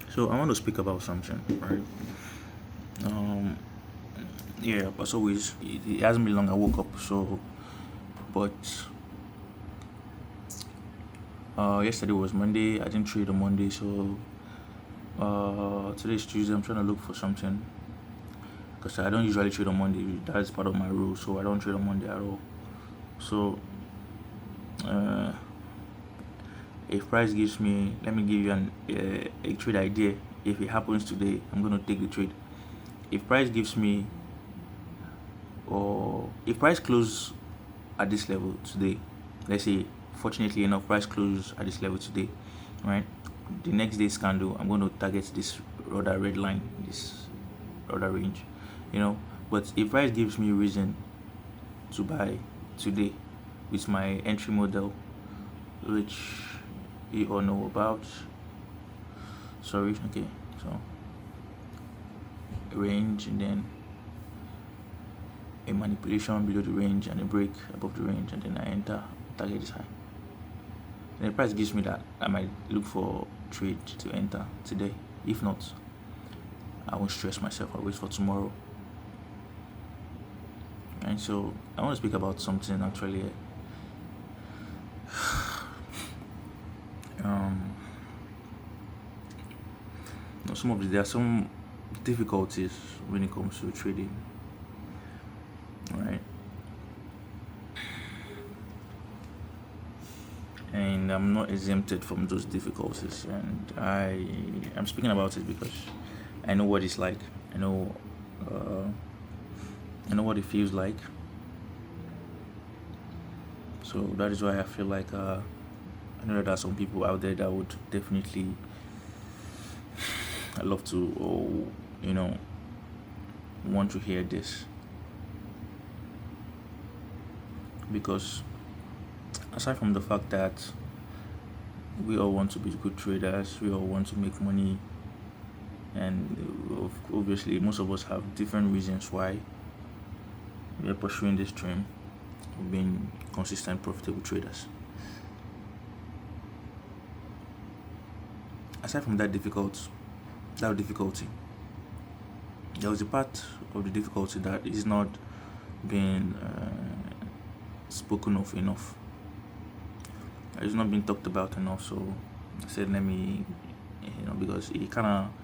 So I want to speak about something, right? Um, yeah, as always, it hasn't been long I woke up, so but yesterday was Monday. I didn't trade on Monday, so today's Tuesday. I'm trying to look for something because I don't usually trade on Monday. That's part of my rule, so I don't trade on Monday at all. So uh, if price gives me, let me give you a trade idea. If it happens today, I'm gonna take the trade. If price gives me, or if price close at this level today, let's say fortunately enough price close at this level today, right? The next day's candle, I'm going to target this other red line, this other range, you know. But if price gives me reason to buy today with my entry model, which you all know about, sorry, okay, so range and then a manipulation below the range and a break above the range, and then I enter, target is high. And the price gives me that, I might look for trade to enter today. If not, I won't stress myself. I'll wait for tomorrow. And so I want to speak about something actually. Um, there are some difficulties when it comes to trading, right? And I'm not exempted from those difficulties, and I'm speaking about it because I know what it's like. I know what it feels like. So that is why I feel like I know that there are some people out there that would definitely I love to, want to hear this, because aside from the fact that we all want to be good traders, we all want to make money, and obviously most of us have different reasons why we are pursuing this dream of being consistent, profitable traders. Aside from that difficulty, there was a part of the difficulty that is not being spoken of enough. It's not being talked about enough. So I said, let me, because I kind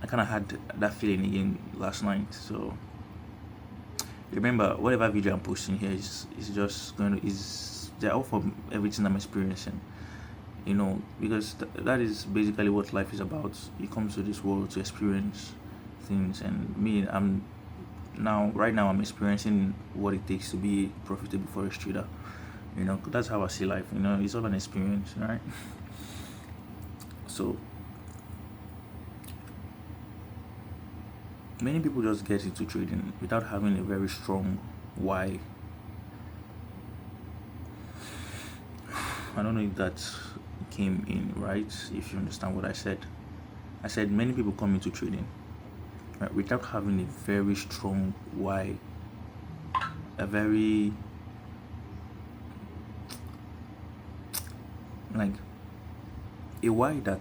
of had that feeling again last night. So remember, whatever video I'm posting here is just they're all from everything I'm experiencing. Because that is basically what life is about. You come to this world to experience things, and me, right now I'm experiencing what it takes to be a profitable forex trader. That's how I see life. It's all an experience, right? So many people just get into trading without having a very strong why. I don't know if that came in right, if you understand what I said. I said many people come into trading, right, without having a very strong why, a very like a why that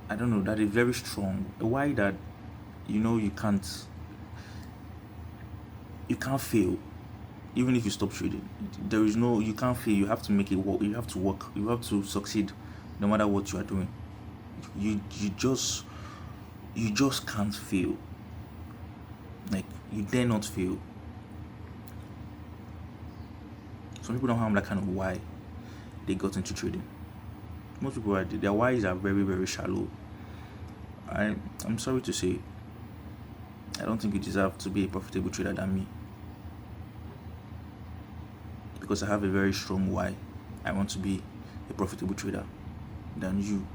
I don't know, that is very strong, a why that you can't fail. Even if you stop trading, you can't fail. You have to make it work. You have to work. You have to succeed, no matter what you are doing. You just can't fail. Like, you dare not fail. Some people don't have that kind of why they got into trading. Most people their whys are very, very shallow. I'm sorry to say, I don't think you deserve to be a profitable trader than me, because I have a very strong why I want to be a profitable trader than you,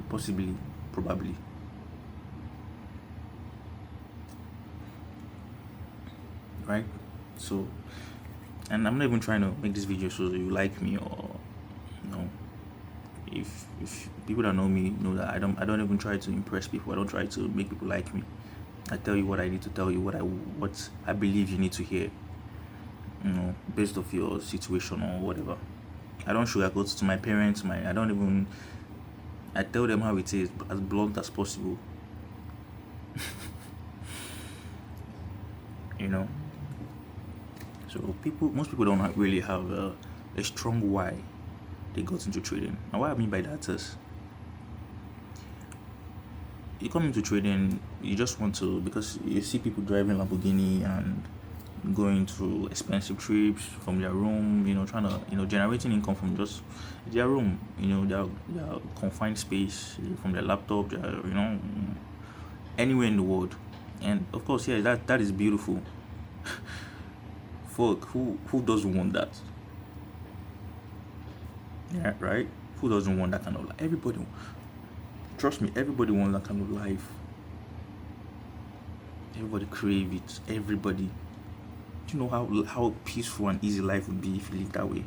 possibly, probably. Right? So, and I'm not even trying to make this video so you like me, or if people that know me know that I don't even try to impress people. I don't try to make people like me. I tell you what I need to tell you, what I believe you need to hear, based off your situation or whatever. I don't sugarcoat to my parents. I don't even. I tell them how it is, as blunt as possible. You know. So most people don't really have a strong why they got into trading. And what I mean by that is, you come into trading, you just want to, because you see people driving Lamborghini and going to expensive trips from their room, trying to, generating income from just their room, their confined space, from their laptop, anywhere in the world. And of course, yeah, that is beautiful. Fuck, who doesn't want that? Yeah, right? Who doesn't want that kind of life? Everybody, trust me, everybody wants that kind of life. Everybody crave it. Everybody. Do you know how peaceful and easy life would be if you live that way?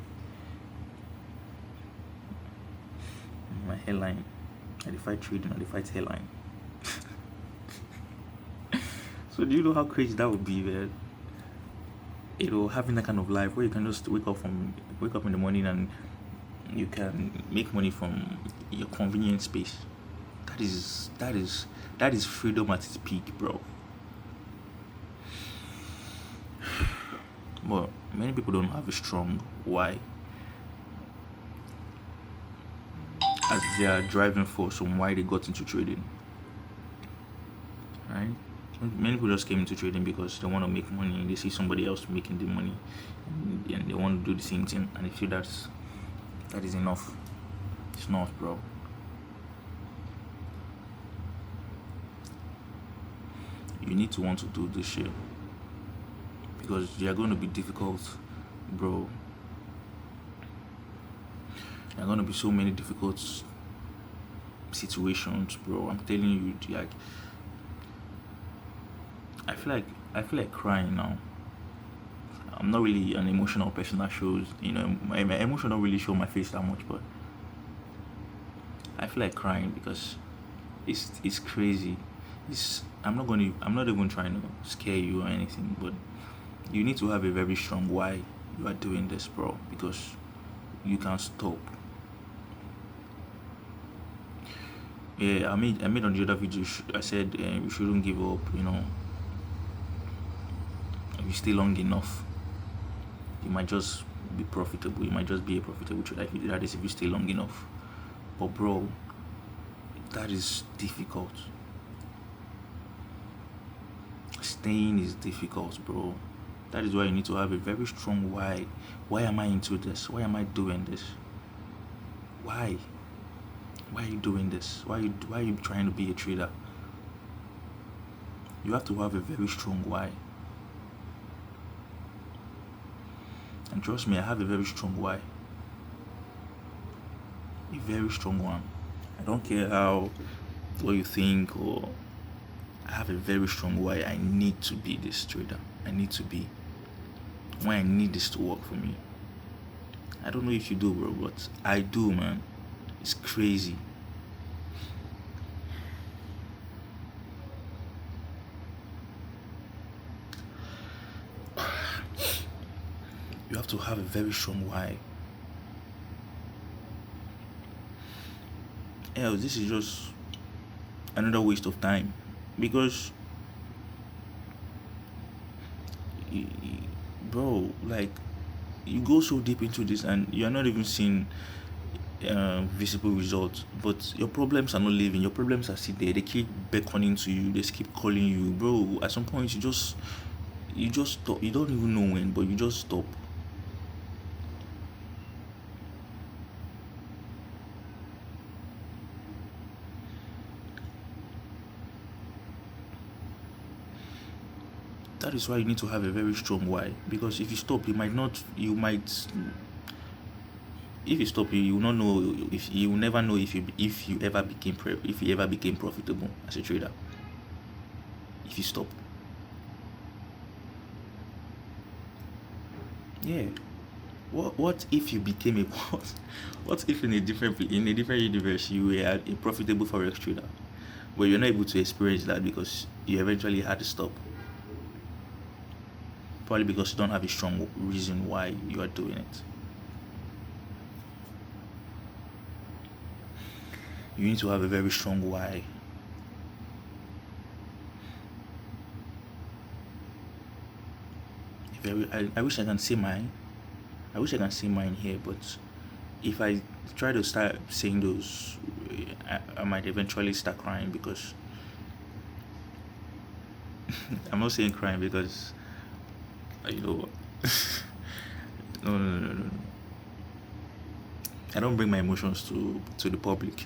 My hairline. I defy trading, I defy hairline. So do you know how crazy that would be, man? Having that kind of life where you can just wake up in the morning and you can make money from your convenient space. That is freedom at its peak, bro. But many people don't have a strong why as their driving force on why they got into trading. Right? Many people just came into trading because they want to make money. They see somebody else making the money, and they want to do the same thing. And they feel that is enough. It's not, bro. You need to want to do this shit because they are going to be difficult, bro. There are going to be so many difficult situations, bro. I'm telling you, like, I feel like crying now. I'm not really an emotional person that shows, my emotion don't really show my face that much, but I feel like crying because it's crazy. I'm not even trying to scare you or anything, but you need to have a very strong why you are doing this, bro, because you can't stop. Yeah, I made on the other video, I said you shouldn't give up, if you stay long enough, you might just be profitable. You might just be a profitable trader. That is if you stay long enough. But bro, that is difficult. Staying is difficult, bro. That is why you need to have a very strong why. Why am I into this? Why am I doing this? Why? Why are you doing this? Why are you trying to be a trader? You have to have a very strong why. And trust me, I have a very strong why. A very strong one. I don't care what you think, or I have a very strong why I need to be this trader. I need to be. Why I need this to work for me. I don't know if you do, bro, but I do, man. It's crazy. You have to have a very strong why. Else, this is just another waste of time, because bro, like, you go so deep into this and you're not even seeing visible results, but your problems are not leaving. Your problems are still there. They keep beckoning to you. They keep calling you, bro. At some point, you just stop. You don't even know when, but you just stop. That is why you need to have a very strong why, because if you stop, if you stop, you will not know, if you will never know if you ever became profitable as a trader. If you stop, yeah. What if you became a what if in a different universe you were a profitable forex trader, but you're not able to experience that because you eventually had to stop? Probably because you don't have a strong reason why you are doing it. You need to have a very strong why. I wish I can say mine. I wish I can say mine here, but if I try to start saying those, I might eventually start crying because I'm not saying crying because you know no. I don't bring my emotions to the public.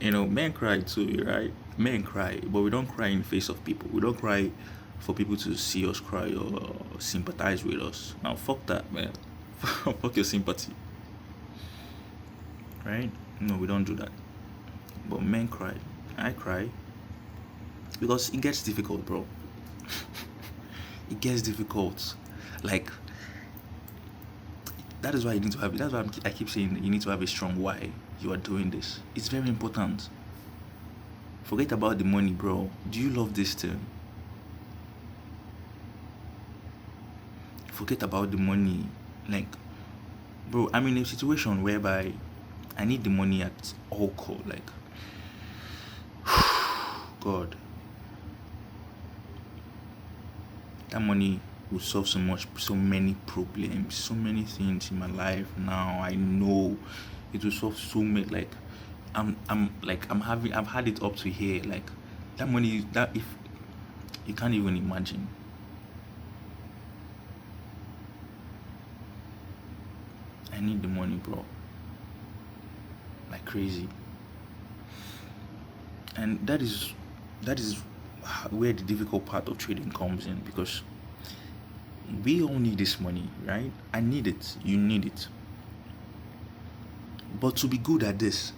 Men cry too, right? Men cry, but we don't cry in the face of people. We don't cry for people to see us cry or sympathize with us. Now, fuck that, man. Fuck your sympathy, right? No, we don't do that. But men cry. I cry because it gets difficult, bro. It gets difficult. Like, that is why you need to have. That's why I keep saying you need to have a strong why you are doing this. It's very important. Forget about the money, bro. Do you love this thing? Forget about the money. Like, bro, I'm in a situation whereby I need the money at all cost. Like, God, that money will solve so many problems, so many things in my life now. I know it will solve so many. Like, I've had it up to here. Like, that money, that if you can't even imagine. I need the money, bro. Like crazy. And that is where the difficult part of trading comes in, because we all need this money, right? I need it. You need it. But to be good at this,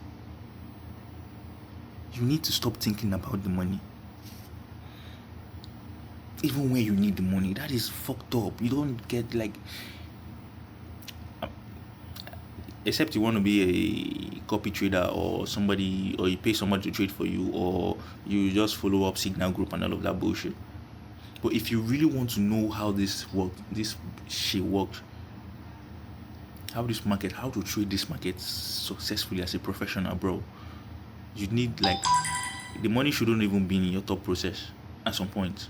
you need to stop thinking about the money. Even when you need the money, that is fucked up. You don't get like, except you want to be a copy trader or somebody, or you pay somebody to trade for you, or you just follow up Signal Group and all of that bullshit. But if you really want to know how this shit works, how to trade this market successfully as a professional, bro, you need, like, the money shouldn't even be in your thought process at some point.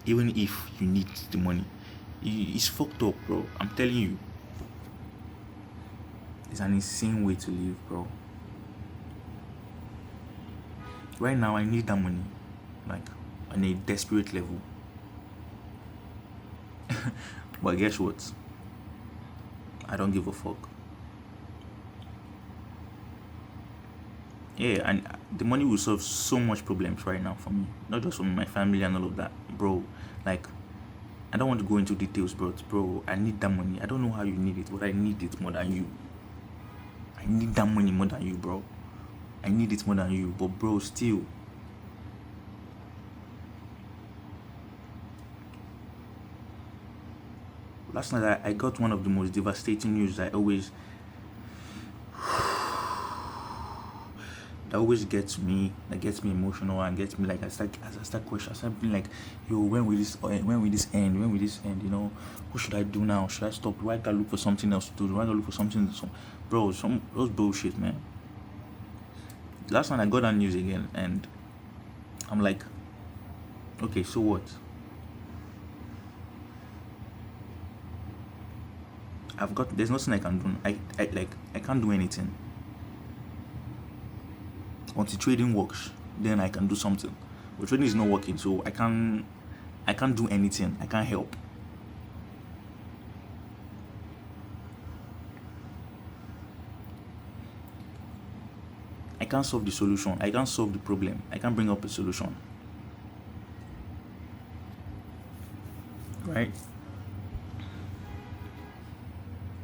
Even if you need the money, it's fucked up, bro. I'm telling you. It's an insane way to live, bro. Right now, I need that money, like, on a desperate level. But guess what? I don't give a fuck. Yeah, and the money will solve so much problems right now for me. Not just for my family and all of that, bro. Like, I don't want to go into details, bro, I need that money. I don't know how you need it, but I need it more than you. I need that money more than you, bro. I need it more than you, but bro, still. Last night I got one of the most devastating news that always gets me, that gets me emotional and gets me, like, as I start questioning, I start being like, yo, when will this end? What should I do now? Should I stop? Do I gotta look for something else to do? Do I gotta look for something to do? Bro, those bullshit, man. Last night I got that news again and I'm like, okay, so what? There's nothing I can do. I can't do anything. Until trading works, then I can do something. But trading is not working, so I can't do anything. I can't help. I can't solve the solution. I can't solve the problem. I can't bring up a solution. Right?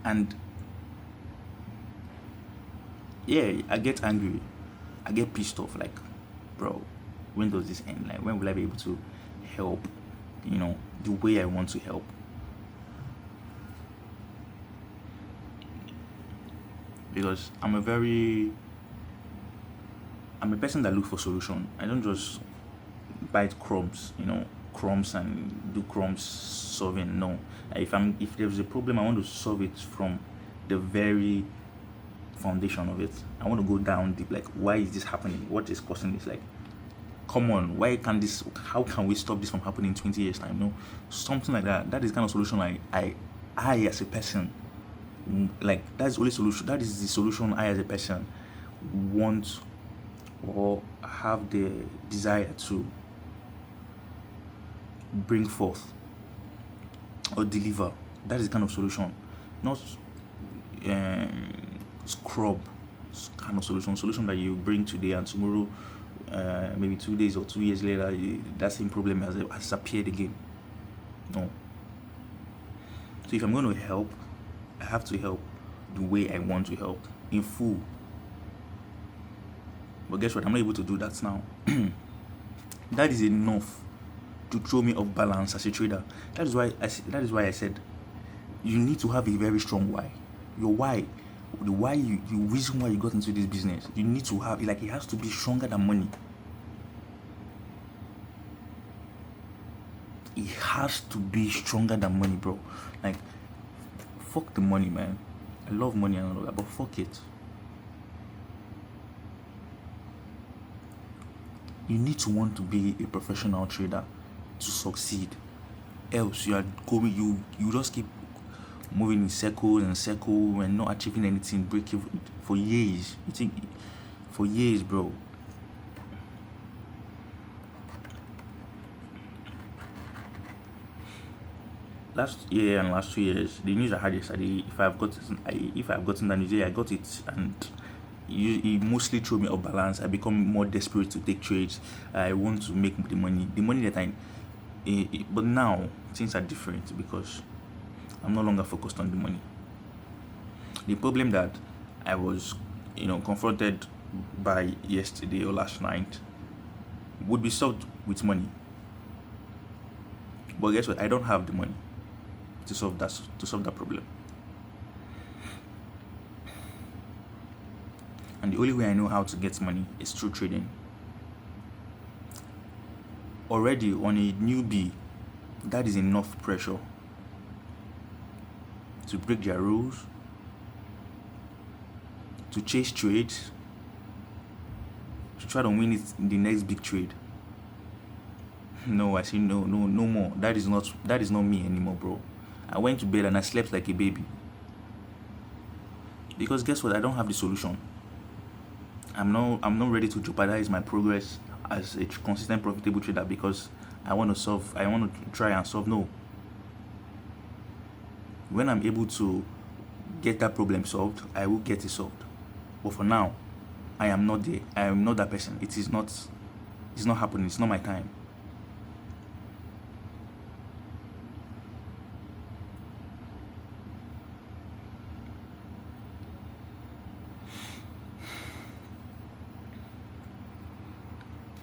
And yeah, I get angry. I get pissed off. Like, bro, when does this end? Like, when will I be able to help, the way I want to help? Because I'm a person that looks for solution. I don't just bite crumbs, and do crumbs solving. No. If there's a problem, I want to solve it from the very foundation of it. I want to go down deep. Like, why is this happening? What is causing this? Like, come on, why can't this? How can we stop this from happening in 20 years time? No, something like that. That is kind of solution. I as a person, like that's the only solution. That is the solution I as a person want or have the desire to bring forth or deliver. That is the kind of solution, not scrub kind of solution that you bring today and tomorrow, maybe 2 days or 2 years later, that same problem has appeared again. No. So if I'm going to help, I have to help the way I want to help, in full. But guess what? I'm not able to do that now. That is enough to throw me off balance as a trader. That is why I said you need to have a very strong why. Your why, the reason why you got into this business, you need to have, like, it has to be stronger than money. It has to be stronger than money, bro. Like, fuck the money, man. I love money and all that, but fuck it. You need to want to be a professional trader to succeed. Else you are going, you just keep moving in circles and not achieving anything, break even for years. You think for years, bro. Last year and last 2 years, the news I had yesterday, if I've gotten that news, I got it, and it mostly threw me off balance. I become more desperate to take trades. I want to make the money that but now things are different because I'm no longer focused on the money. The problem that I was, confronted by yesterday or last night would be solved with money. But guess what? I don't have the money to solve that problem. And the only way I know how to get money is through trading. Already on a newbie, that is enough pressure to break their rules, to chase trades, to try to win it in the next big trade. No, I say no more. That is not me anymore, bro. I went to bed and I slept like a baby. Because guess what? I don't have the solution. I'm not ready to jeopardize my progress as a consistent, profitable trader because I want to try and solve. No. When I'm able to get that problem solved, I will get it solved. But for now, I am not there. I am not that person. It's not happening. It's not my time.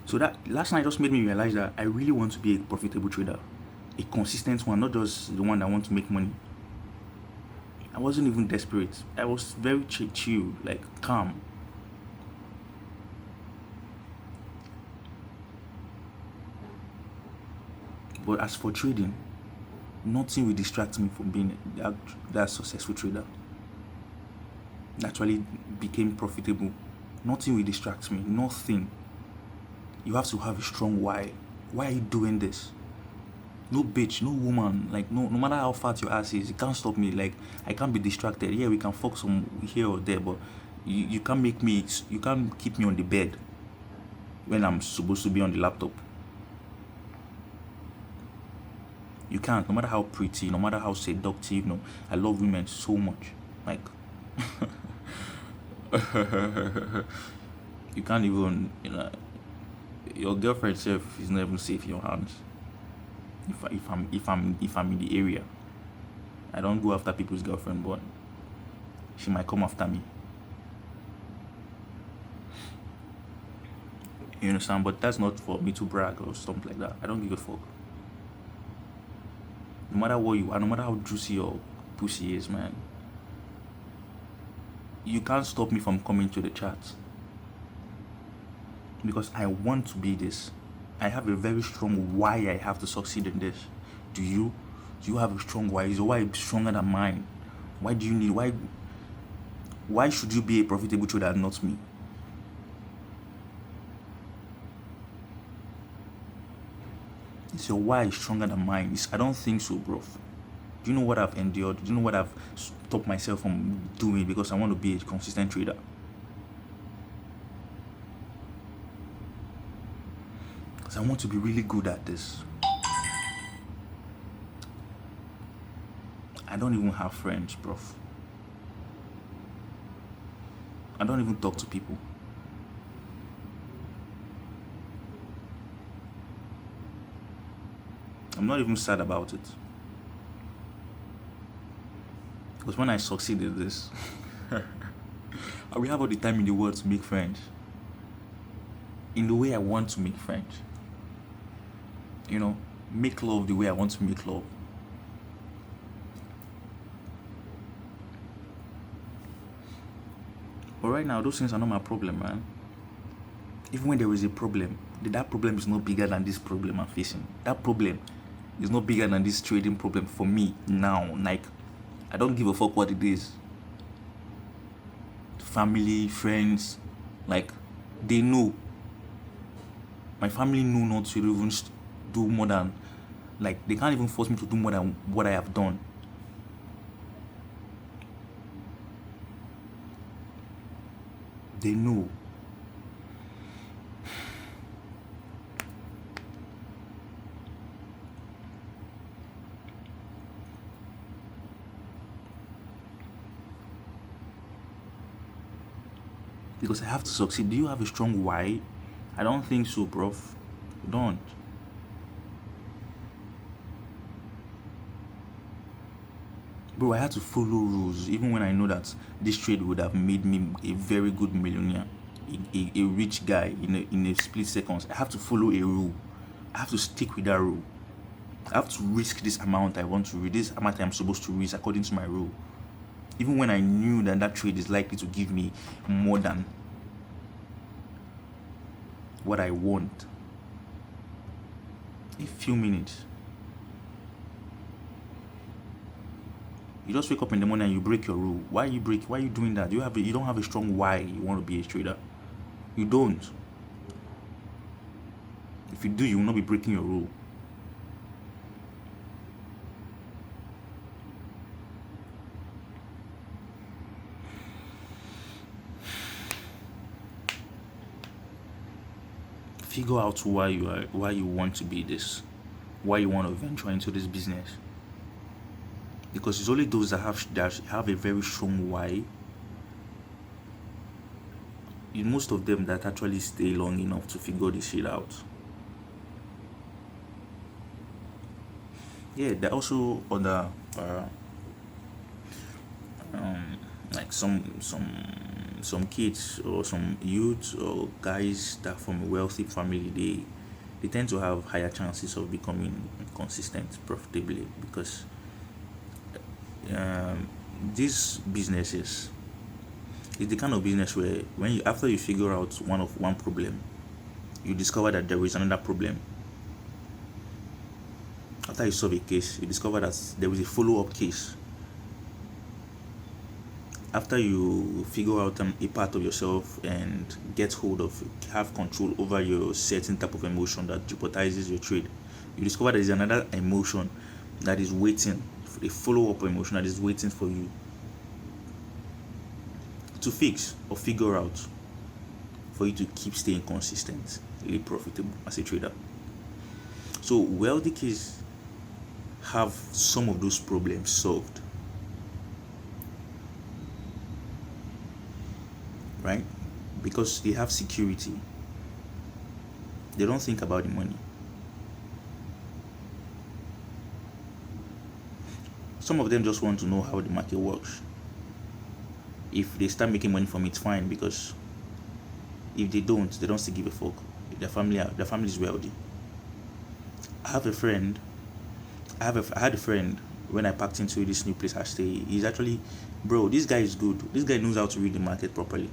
So that last night just made me realize that I really want to be a profitable trader, a consistent one, not just the one that wants to make money. I wasn't even desperate. I was very chill, like calm. But as for trading, nothing will distract me from being that successful trader. Actually became profitable. Nothing will distract me. Nothing. You have to have a strong why. Why are you doing this? No bitch, no woman, like no matter how fat your ass is, you can't stop me. Like, I can't be distracted. Yeah, we can focus on here or there, but you can't you can't keep me on the bed when I'm supposed to be on the laptop. You can't, no matter how pretty, no matter how seductive. No, I love women so much. Like, you can't even, your girlfriend self is not even safe in your hands. If I'm in the area, I don't go after people's girlfriend, but she might come after me. You understand? But that's not for me to brag or something like that. I don't give a fuck. No matter what you are, no matter how juicy your pussy is, man, you can't stop me from coming to the chat. Because I want to be this. I have a very strong why I have to succeed in this. Do you have a strong why? Is your why stronger than mine? Why do you need, why Why should you be a profitable trader and not me? It's your why is stronger than mine. I don't think so, bro. Do you know what I've endured? Do you know what I've stopped myself from doing because I want to be a consistent trader? Because I want to be really good at this. I don't even have friends, bro. I don't even talk to people. I'm not even sad about it. Because when I succeed in this, I will have all the time in the world to make friends. In the way I want to make friends. You know, make love the way I want to make love. But right now, those things are not my problem, man. Even when there is a problem, that problem is not bigger than this problem I'm facing. That problem is not bigger than this trading problem for me now. Like, I don't give a fuck what it is. Family, friends, like, they know. My family know not to even do more than, like, they can't even force me to do more than what I have done. They know. Because I have to succeed. Do you have a strong why? I don't think so, bro. You don't. Bro, I had to follow rules even when I know that this trade would have made me a very good millionaire, a rich guy in a split seconds. I have to follow a rule. I have to stick with that rule. I have to risk this amount I want to risk, this amount I'm supposed to risk according to my rule. Even when I knew that that trade is likely to give me more than what I want. A few minutes. You just wake up in the morning and you break your rule. Why are you doing that? You don't have a strong why you want to be a trader. You don't. If you do, you will not be breaking your rule. Figure out why you want to be this, why you want to venture into this business. Because it's only those that have a very strong why. Most of them that actually stay long enough to figure this shit out. Yeah, there are also other like some kids or some youths or guys that from a wealthy family, they tend to have higher chances of becoming consistent profitably because these businesses is the kind of business where after you figure out one problem, you discover that there is another problem. After you solve a case, you discover that there is a follow-up case. After you figure out a part of yourself and have control over your certain type of emotion that jeopardizes your trade, you discover there is another emotion that is waiting, a follow-up emotion that is waiting for you to fix or figure out for you to keep staying consistent, really profitable as a trader. So wealthy kids have some of those problems solved. Right? Because they have security. They don't think about the money. Some of them just want to know how the market works. If they start making money from it, fine, because if they don't still give a fuck. Their family is wealthy. I had a friend when I packed into this new place I stay. He's actually, bro, this guy is good. This guy knows how to read the market properly.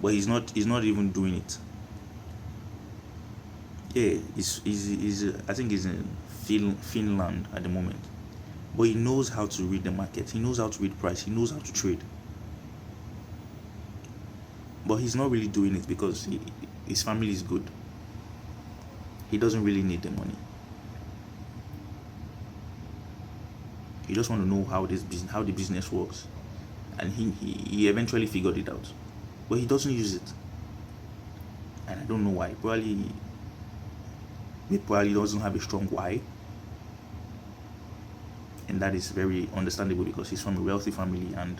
But he's not even doing it. Yeah, I think he's in Finland at the moment. But he knows how to read the market. He knows how to read price. He knows how to trade. but he's not really doing it because his family is good. He doesn't really need the money. He just want to know how the business works, and he eventually figured it out, but he doesn't use it, and I don't know why. He probably doesn't have a strong why, and that is very understandable because he's from a wealthy family and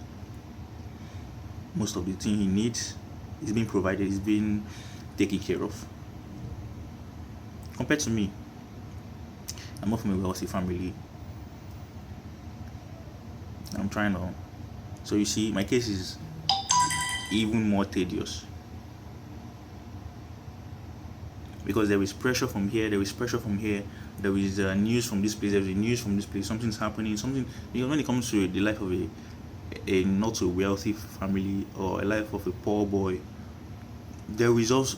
most of the thing he needs is being provided, is being taken care of. Compared to me, I'm not from a wealthy family. I'm trying to. So you see, my case is even more tedious because there is pressure from here, there is pressure from here, there is news from this place, there is news from this place. Something's happening. Something, when it comes to the life of a not so wealthy family or a life of a poor boy, there is always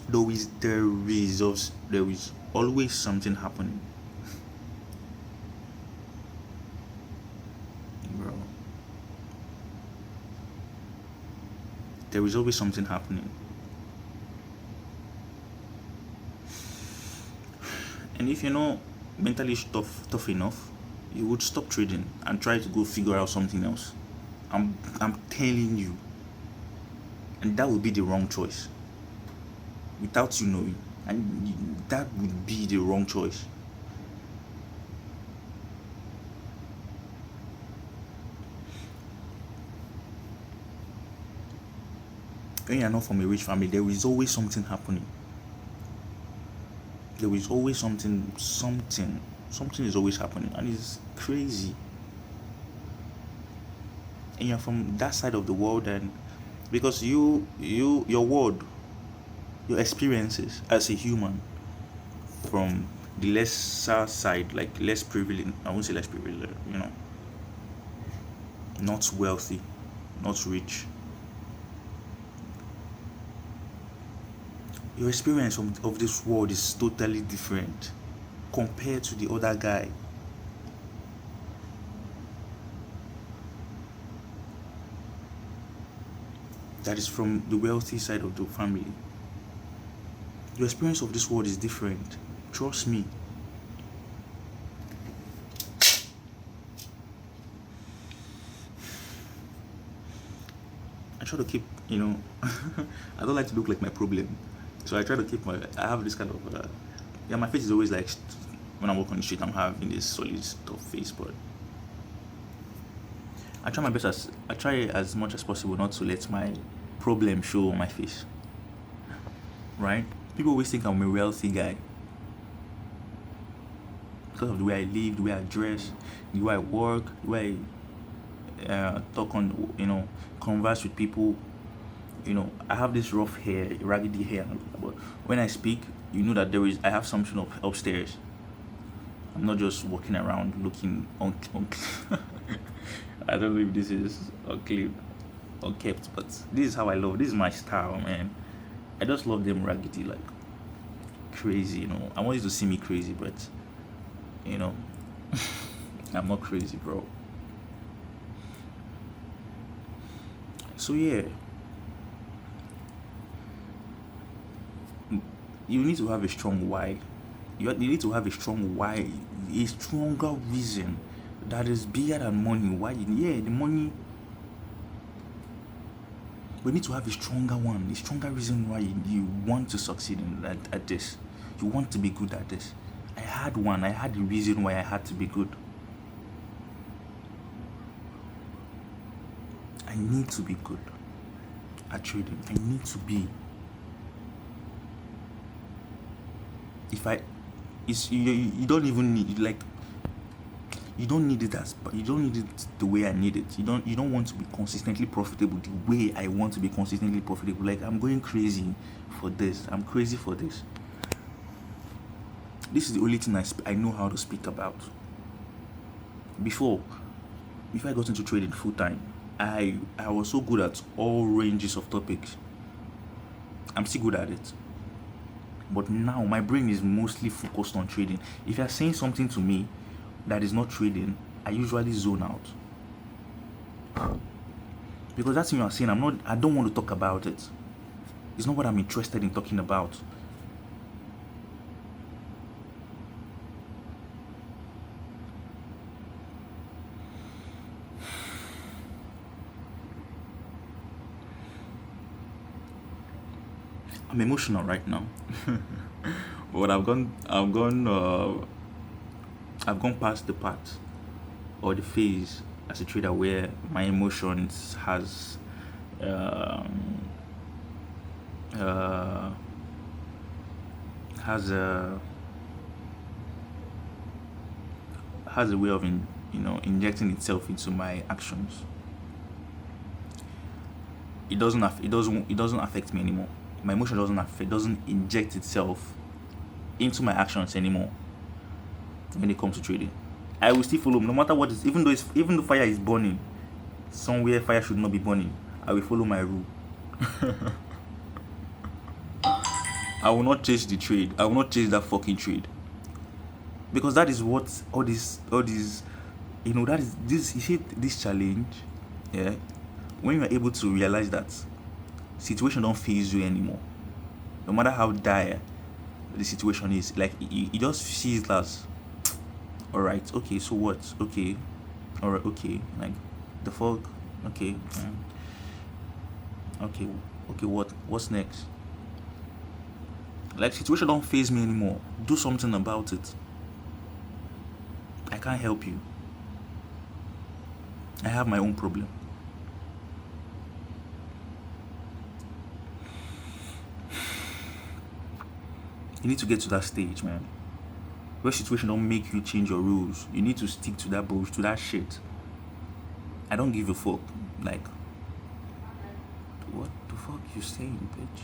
something happening, bro. There is always something happening, and if you're not mentally tough enough, you would stop trading and try to go figure out something else. I'm telling you, and that would be the wrong choice without you knowing, and that would be the wrong choice. When you're not from a rich family, there is always something happening. There is always something is always happening, and it's crazy. And you're from that side of the world, and because your world, your experiences as a human from the lesser side, like less privileged, I won't say less privileged, not wealthy, not rich, your experience of this world is totally different compared to the other guy. That is from the wealthy side of the family. Your experience of this world is different. Trust me. I try to keep, I don't like to look like my problem. So I try to keep I have this kind of, my face is always like, when I walk on the street, I'm having this solid tough face, but I try as much as possible not to let my problem show on my face, right? People always think I'm a wealthy guy because of the way I live, the way I dress, the way I work, the way I talk on, converse with people. I have this rough hair, raggedy hair, but when I speak, that I have something upstairs. I'm not just walking around looking I don't know if this is unkept, but this is how I love. This is my style, man. I just love them raggedy, like crazy. I want you to see me crazy, but I'm not crazy, bro. So yeah, you need to have a strong why. You need to have a strong why, a stronger reason that is bigger than money. Why? The money. We need to have a stronger one, a stronger reason why you want to succeed at this. You want to be good at this. I had a reason why I had to be good. I need to be good at trading. I need to be. You don't even need, you don't need it you don't need it the way I need it. You don't want to be consistently profitable the way I want to be consistently profitable. Like, I'm going crazy for this. I'm crazy for this. This is the only thing I know how to speak about. Before I got into trading full time, I was so good at all ranges of topics. I'm still good at it. But now my brain is mostly focused on trading. If you're saying something to me that is not trading, I usually zone out. Because that's what you're saying. I don't want to talk about it. It's not what I'm interested in talking about. I'm emotional right now. But I've gone past the part or the phase as a trader where my emotions um, uh, has a way of injecting itself into my actions. It doesn't affect me anymore. My emotion doesn't inject itself into my actions anymore when it comes to trading. I will still follow no matter what is, even though fire is burning somewhere fire should not be burning, I will follow my rule. I will not chase the trade. I will not chase that fucking trade. Because that is what all these that is this, you see, this challenge, yeah, when you are able to realize that situation don't faze you anymore, no matter how dire the situation is, like it just feels as, all right, okay, so what, okay, all right, okay, like the fuck, okay, okay, what's next? Like situation don't faze me anymore. Do something about it. I can't help you. I have my own problem. You need to get to that stage, man, where situation don't make you change your rules. You need to stick to that bullshit, to that shit. I don't give a fuck. Like, what the fuck you saying, bitch?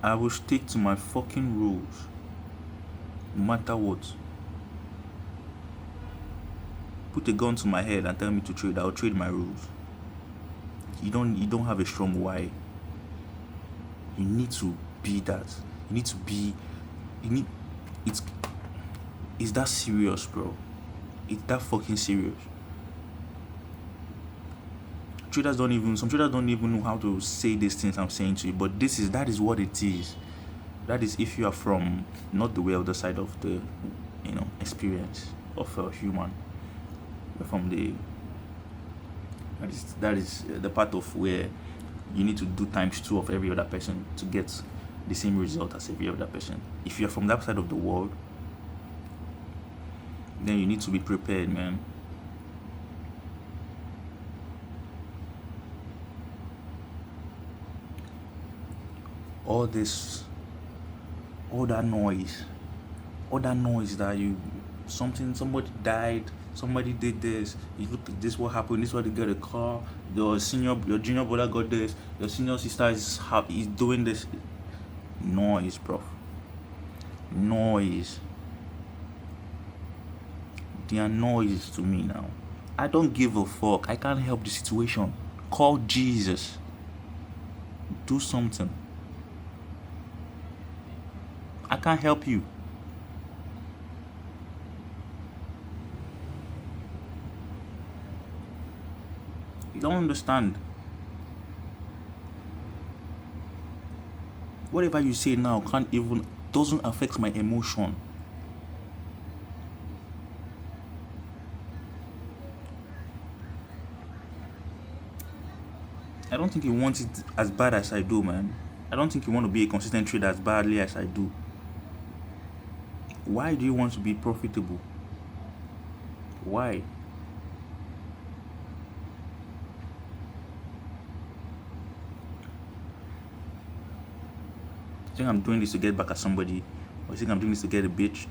I will stick to my fucking rules, no matter what. Put a gun to my head and tell me to trade, I'll trade my rules. You don't have a strong why. You need to be that. It's that serious, bro. It's that fucking serious. Some traders don't even know how to say these things I'm saying to you, but that is what it is. That is if you are from not the other side of the experience of a human. You're from that is the part of where you need to do ×2 of every other person to get the same result as every other person. If you're from that side of the world, then you need to be prepared, man. All that noise that somebody died, somebody did this, you look at this, what happened, this is why they got a car, your junior brother got this, your senior sister is doing this. Noise, bro. Noise. They are noise to me now. I don't give a fuck. I can't help the situation. Call Jesus. Do something. I can't help you. You don't understand. Whatever you say now doesn't affect my emotion. I don't think you want it as bad as I do, man. I don't think you want to be a consistent trader as badly as I do. Why do you want to be profitable? Why? You think I'm doing this to get back at somebody? Or you think I'm doing this to get a bitch?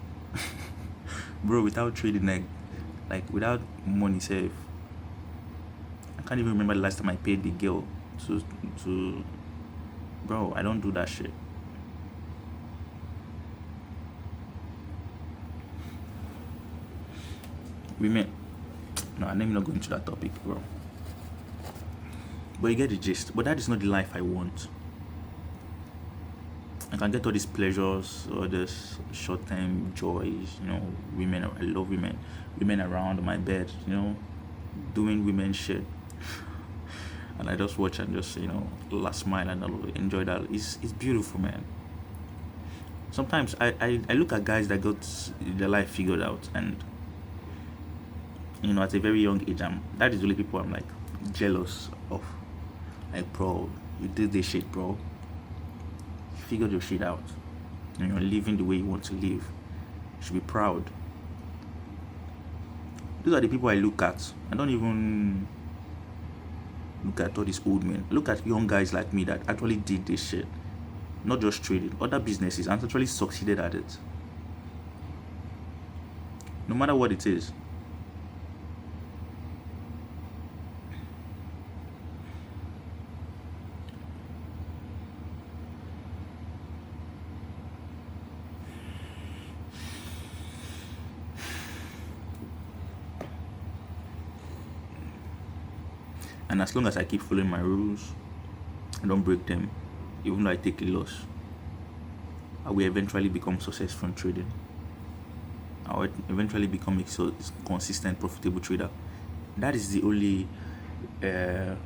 Bro, without trading, like without money save, I can't even remember the last time I paid the girl to bro, I don't do that shit. Women, no, let me not go into that topic, bro. But you get the gist. But that is not the life I want. I can get all these pleasures, all this short-term joys, women. I love women around my bed, doing women shit, and I just watch and just last smile and enjoy that. It's beautiful, man. Sometimes I look at guys that got their life figured out, and at a very young age, that is the only people I'm like jealous of. Like, bro, you did this shit, bro. You figured your shit out, and you're living the way you want to live. You should be proud. Those are the people I look at. I don't even look at all these old men. I look at young guys like me that actually did this shit. Not just trading, other businesses, and actually succeeded at it. No matter what it is. And as long as I keep following my rules, I don't break them, even though I take a loss, I will eventually become successful in trading. I will eventually become a consistent, profitable trader. That is the only, when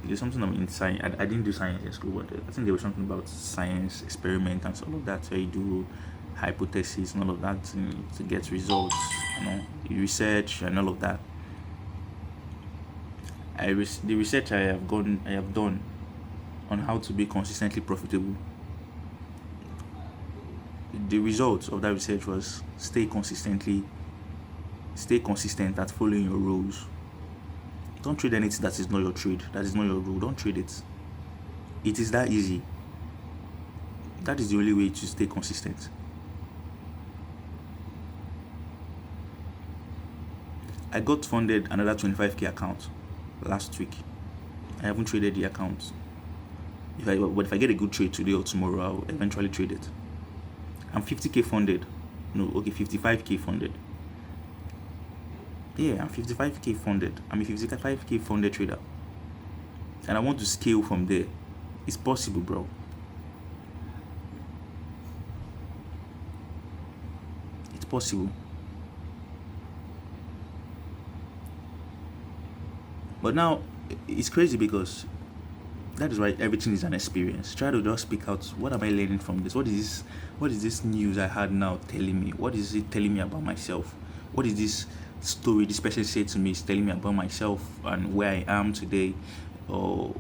there's something in science. I didn't do science in school, but I think there was something about science, experiment, and all of that, where you do hypotheses and all of that to get results, you research and all of that. The research I have done on how to be consistently profitable. The results of that research was stay consistent at following your rules. Don't trade anything that is not your trade, that is not your rule. Don't trade it. It is that easy. That is the only way to stay consistent. I got funded another 25k account last week. I haven't traded the account. But if I get a good trade today or tomorrow, I'll eventually trade it. I'm 50k funded. 55k funded. Yeah, I'm 55k funded. I'm a 55k funded trader. And I want to scale from there. It's possible, bro. It's possible. But now, it's crazy because that is why everything is an experience. Try to just speak out. What am I learning from this? What is this news I had now telling me? What is it telling me about myself? What is this story this person said to me is telling me about myself and where I am today, or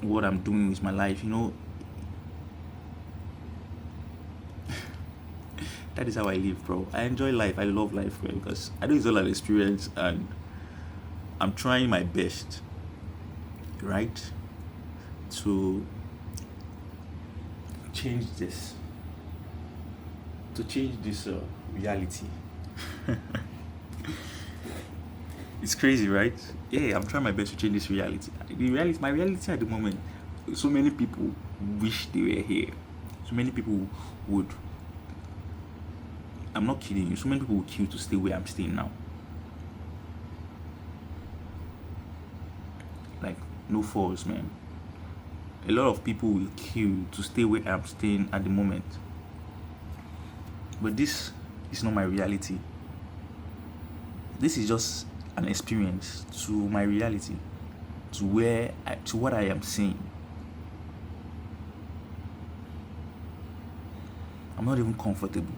what I'm doing with my life? That is how I live, bro. I enjoy life. I love life, bro, because I know it's all an experience, and I'm trying my best, right, to change this reality. It's crazy, right? Yeah, I'm trying my best to change this reality. My reality at the moment, so many people wish they were here. So many people would, I'm not kidding you, so many people would kill to stay where I'm staying now. Like, no false, man. A lot of people will kill to stay where I'm staying at the moment. But this is not my reality. This is just an experience to my reality, to what I am seeing. I'm not even comfortable.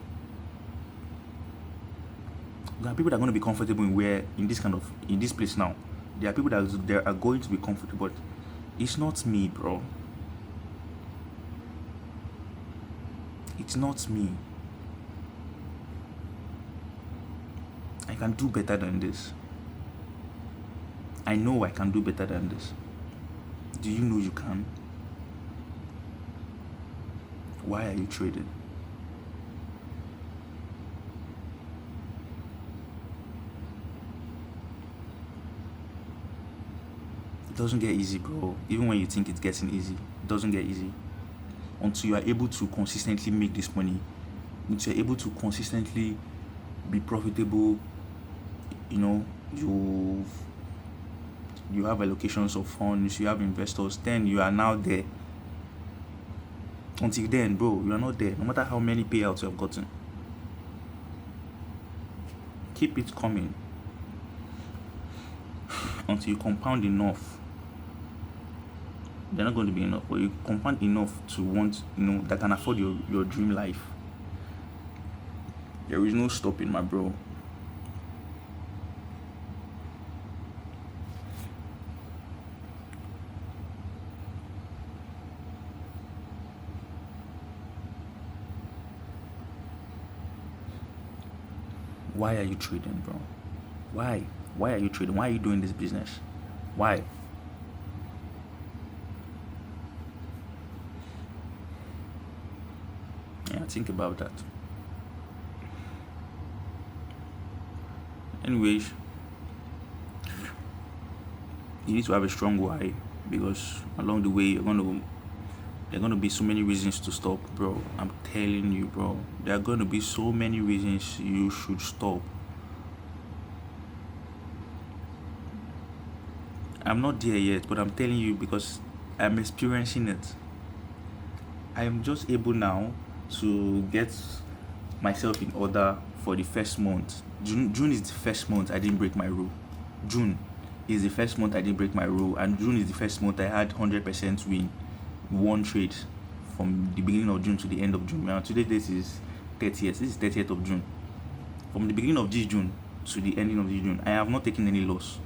There are people that are going to be comfortable in this place now. There are people that are going to be comfortable, but it's not me, bro. It's not me. I can do better than this. I know I can do better than this. Do you know you can? Why are you trading? It doesn't get easy, bro. Even when you think it's getting easy, it doesn't get easy. Until you are able to consistently make this money, until you're able to consistently be profitable, you have allocations of funds, you have investors, then you are now there. Until then, bro, you are not there, no matter how many payouts you have gotten. Keep it coming. until you compound enough, they're not going to be enough. But you compound enough to want, that can afford your dream life. There is no stopping, my bro. Why are you trading, bro? Why? Why are you trading? Why are you doing this business? Why? Yeah, think about that. Anyways, you need to have a strong why, because along the way there are gonna be so many reasons to stop, bro. I'm telling you, bro. There are gonna be so many reasons you should stop. I'm not there yet, but I'm telling you because I'm experiencing it. I am just able now to get myself in order for the first month. June is the first month I didn't break my rule. June is the first month I didn't break my rule, and June is the first month I had 100% win, one trade from the beginning of June to the end of June. Now today this is 30th. This is 30th of June. From the beginning of this June to the ending of this June, I have not taken any loss.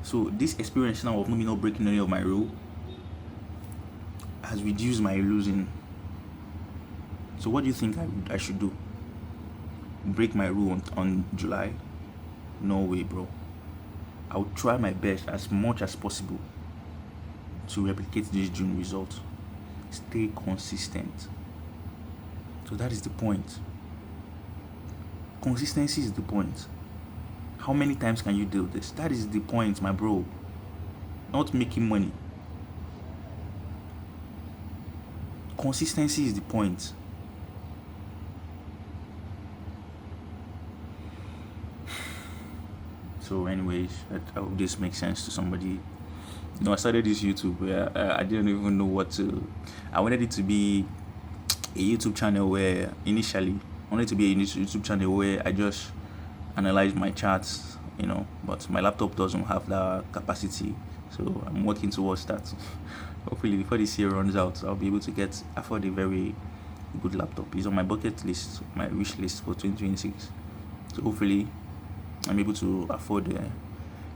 So this experience now of me not breaking any of my rule has reduced my losing. So what do you think I should do? Break my rule on July? No way, bro. I'll try my best as much as possible to replicate this June result. Stay consistent. So that is the point. Consistency is the point. How many times can you do this? That is the point, my bro. Not making money. Consistency is the point. So anyways, I hope this makes sense to somebody. I started this YouTube where I didn't even know what to. I wanted it to be a YouTube channel where initially I wanted it to be a YouTube channel where I just analyze my charts, but my laptop doesn't have that capacity, so I'm working towards that. Hopefully before this year runs out, I'll be able to afford a very good laptop. It's on my bucket list, my wish list for 2026. So hopefully I'm able to afford a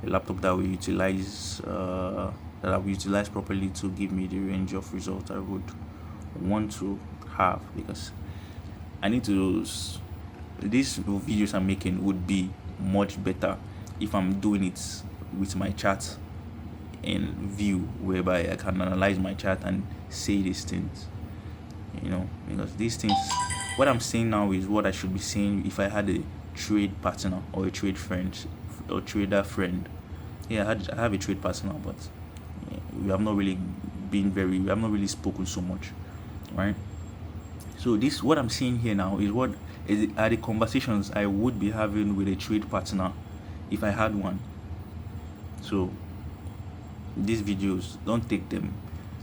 laptop that will utilize properly to give me the range of results I would want to have, because I need to. These videos I'm making would be much better if I'm doing it with my chart in view, whereby I can analyze my chart and say these things, because these things, what I'm saying now is what I should be saying if I had a trade partner or a trade friend or trader friend. Yeah, I have a trade partner, but we have not really spoken so much, right? So this, what I'm saying here now, are the conversations I would be having with a trade partner if I had one. So these videos, don't take them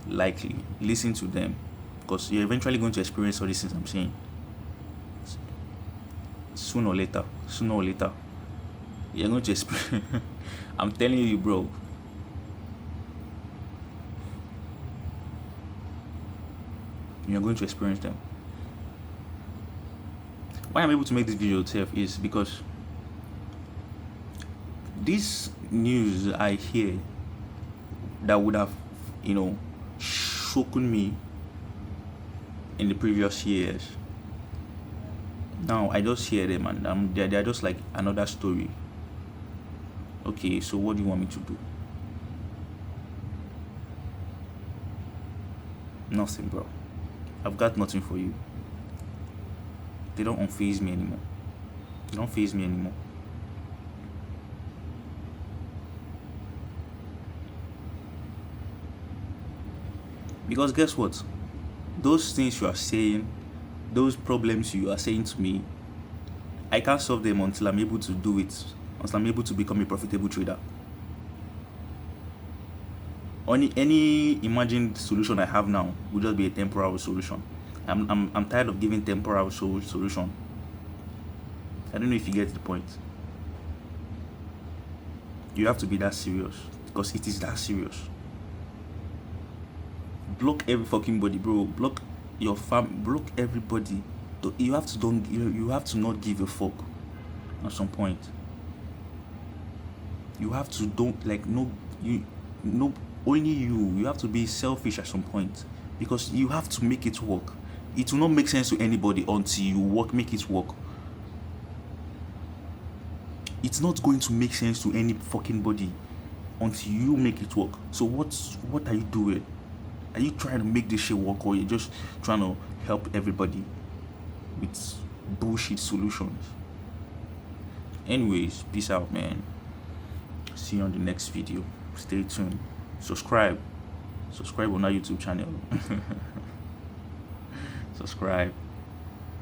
lightly. Listen to them, because you're eventually going to experience all these things I'm saying. Sooner or later, you're going to experience. I'm telling you, bro. You're going to experience them. Why I'm able to make this video itself is because this news I hear that would have, shaken me in the previous years. Now I just hear them and they're just like another story. Okay, so what do you want me to do? Nothing, bro. I've got nothing for you. They don't unfaze me anymore. They don't faze me anymore. Because guess what? Those things you are saying, those problems you are saying to me, I can't solve them until I'm able to do it, until I'm able to become a profitable trader. Any imagined solution I have now will just be a temporary solution. I'm tired of giving temporary solution. I don't know if you get the point. You have to be that serious, because it is that serious. Block every fucking body, bro. Block your block everybody. You have to don't you have to not give a fuck at some point. You have to don't like no you no only you have to be selfish at some point, because you have to make it work. It will not make sense to anybody until you make it work. It's not going to make sense to any fucking body until you make it work. So what are you doing? Are you trying to make this shit work, or you're just trying to help everybody with bullshit solutions? Anyways, peace out, man. See you on the next video. Stay tuned. Subscribe on our YouTube channel. Subscribe.